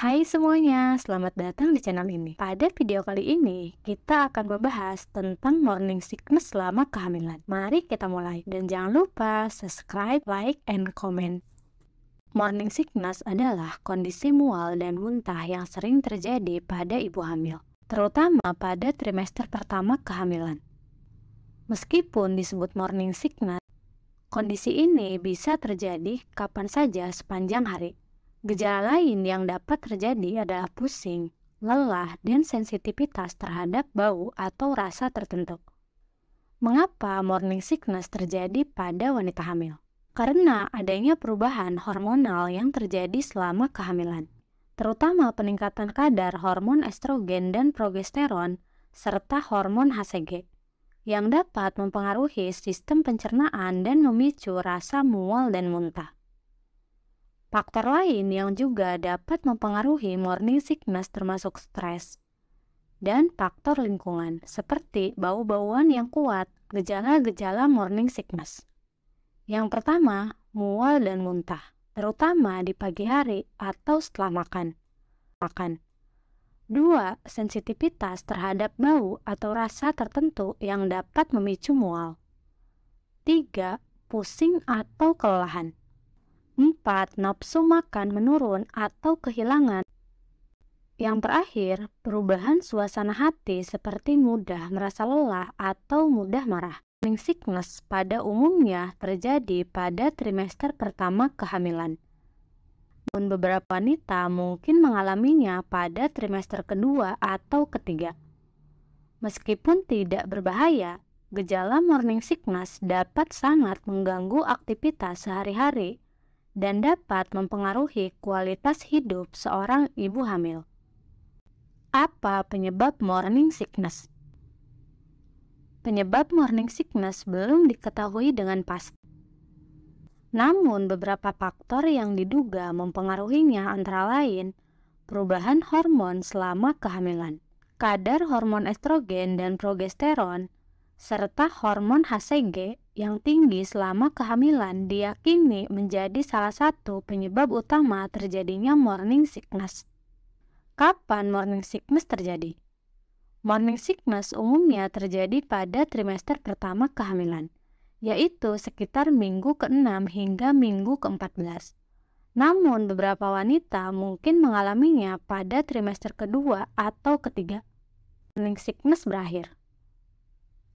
Hai semuanya, selamat datang di channel ini. Pada video kali ini, kita akan membahas tentang morning sickness selama kehamilan. Mari kita mulai. Dan jangan lupa subscribe, like, and comment. Morning sickness adalah kondisi mual dan muntah yang sering terjadi pada ibu hamil, terutama pada trimester pertama kehamilan. Meskipun disebut morning sickness, kondisi ini bisa terjadi kapan saja sepanjang hari. Gejala lain yang dapat terjadi adalah pusing, lelah, dan sensitivitas terhadap bau atau rasa tertentu. Mengapa morning sickness terjadi pada wanita hamil? Karena adanya perubahan hormonal yang terjadi selama kehamilan, terutama peningkatan kadar hormon estrogen dan progesteron serta hormon HCG, yang dapat mempengaruhi sistem pencernaan dan memicu rasa mual dan muntah. Faktor lain yang juga dapat mempengaruhi morning sickness termasuk stres dan faktor lingkungan seperti bau-bauan yang kuat. Gejala-gejala morning sickness. Yang pertama, mual dan muntah, terutama di pagi hari atau setelah makan. 2. Sensitivitas terhadap bau atau rasa tertentu yang dapat memicu mual. 3. Pusing atau kelelahan. 4. Nafsu makan menurun atau kehilangan. Yang terakhir, perubahan suasana hati seperti mudah merasa lelah atau mudah marah. Morning sickness pada umumnya terjadi pada trimester pertama kehamilan. Namun beberapa wanita mungkin mengalaminya pada trimester kedua atau ketiga. Meskipun tidak berbahaya, gejala morning sickness dapat sangat mengganggu aktivitas sehari-hari dan dapat mempengaruhi kualitas hidup seorang ibu hamil. Apa penyebab morning sickness? Penyebab morning sickness belum diketahui dengan pasti. Namun beberapa faktor yang diduga mempengaruhinya antara lain perubahan hormon selama kehamilan, kadar hormon estrogen dan progesteron, serta hormon HCG yang tinggi selama kehamilan diyakini menjadi salah satu penyebab utama terjadinya morning sickness. Kapan morning sickness terjadi? Morning sickness umumnya terjadi pada trimester pertama kehamilan, yaitu sekitar minggu ke-6 hingga minggu ke-14. Namun beberapa wanita mungkin mengalaminya pada trimester kedua atau ketiga. Morning sickness berakhir.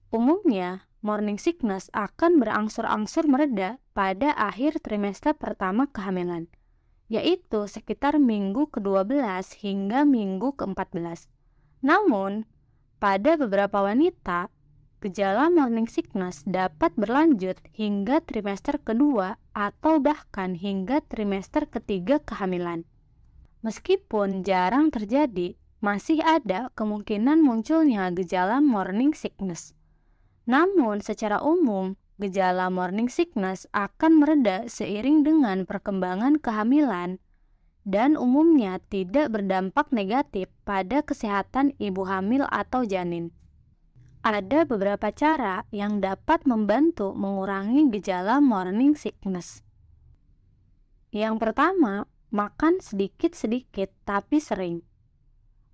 Umumnya, morning sickness akan berangsur-angsur mereda pada akhir trimester pertama kehamilan, yaitu sekitar minggu ke-12 hingga minggu ke-14. Namun, pada beberapa wanita, gejala morning sickness dapat berlanjut hingga trimester kedua atau bahkan hingga trimester ketiga kehamilan. Meskipun jarang terjadi, masih ada kemungkinan munculnya gejala morning sickness. Namun, secara umum, gejala morning sickness akan mereda seiring dengan perkembangan kehamilan dan umumnya tidak berdampak negatif pada kesehatan ibu hamil atau janin. Ada beberapa cara yang dapat membantu mengurangi gejala morning sickness. Yang pertama, makan sedikit-sedikit tapi sering.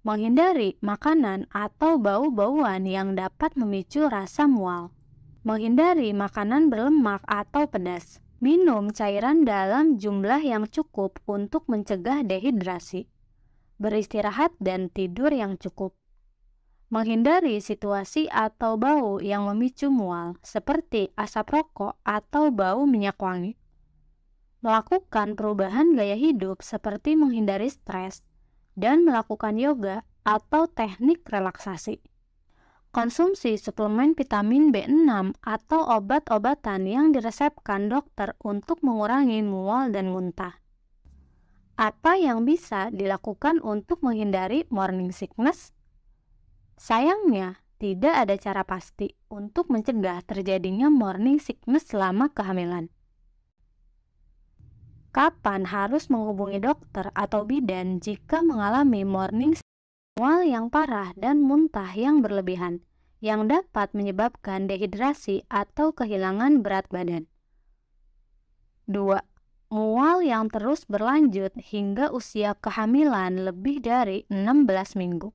Menghindari makanan atau bau-bauan yang dapat memicu rasa mual. Menghindari makanan berlemak atau pedas. Minum cairan dalam jumlah yang cukup untuk mencegah dehidrasi. Beristirahat dan tidur yang cukup. Menghindari situasi atau bau yang memicu mual, seperti asap rokok atau bau minyak wangi. Melakukan perubahan gaya hidup seperti menghindari stres dan melakukan yoga atau teknik relaksasi. Konsumsi suplemen vitamin B6 atau obat-obatan yang diresepkan dokter untuk mengurangi mual dan muntah. Apa yang bisa dilakukan untuk menghindari morning sickness? Sayangnya, tidak ada cara pasti untuk mencegah terjadinya morning sickness selama kehamilan. Kapan harus menghubungi dokter atau bidan jika mengalami morning sickness? Mual yang parah dan muntah yang berlebihan yang dapat menyebabkan dehidrasi atau kehilangan berat badan. 2. mual yang terus berlanjut hingga usia kehamilan lebih dari 16 minggu.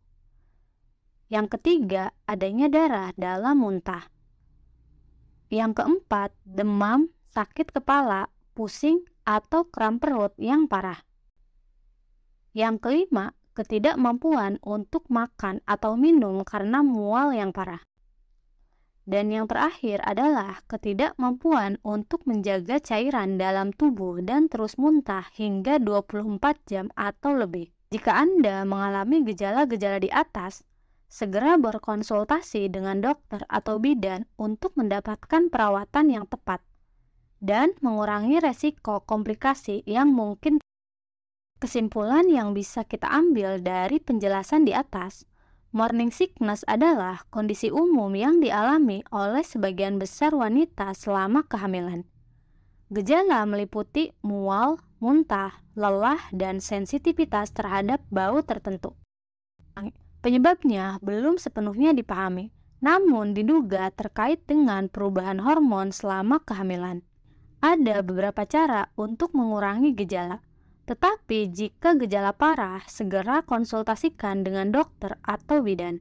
Yang ketiga, adanya darah dalam muntah. Yang keempat, demam, sakit kepala, pusing, atau kram perut yang parah. Yang kelima, ketidakmampuan untuk makan atau minum karena mual yang parah. Dan yang terakhir adalah ketidakmampuan untuk menjaga cairan dalam tubuh dan terus muntah hingga 24 jam atau lebih. Jika Anda mengalami gejala-gejala di atas, segera berkonsultasi dengan dokter atau bidan untuk mendapatkan perawatan yang tepat dan mengurangi resiko komplikasi yang mungkin. Kesimpulan yang bisa kita ambil dari penjelasan di atas, morning sickness adalah kondisi umum yang dialami oleh sebagian besar wanita selama kehamilan. Gejala meliputi mual, muntah, lelah, dan sensitivitas terhadap bau tertentu. Penyebabnya belum sepenuhnya dipahami, namun diduga terkait dengan perubahan hormon selama kehamilan. Ada beberapa cara untuk mengurangi gejala. Tetapi jika gejala parah, segera konsultasikan dengan dokter atau bidan.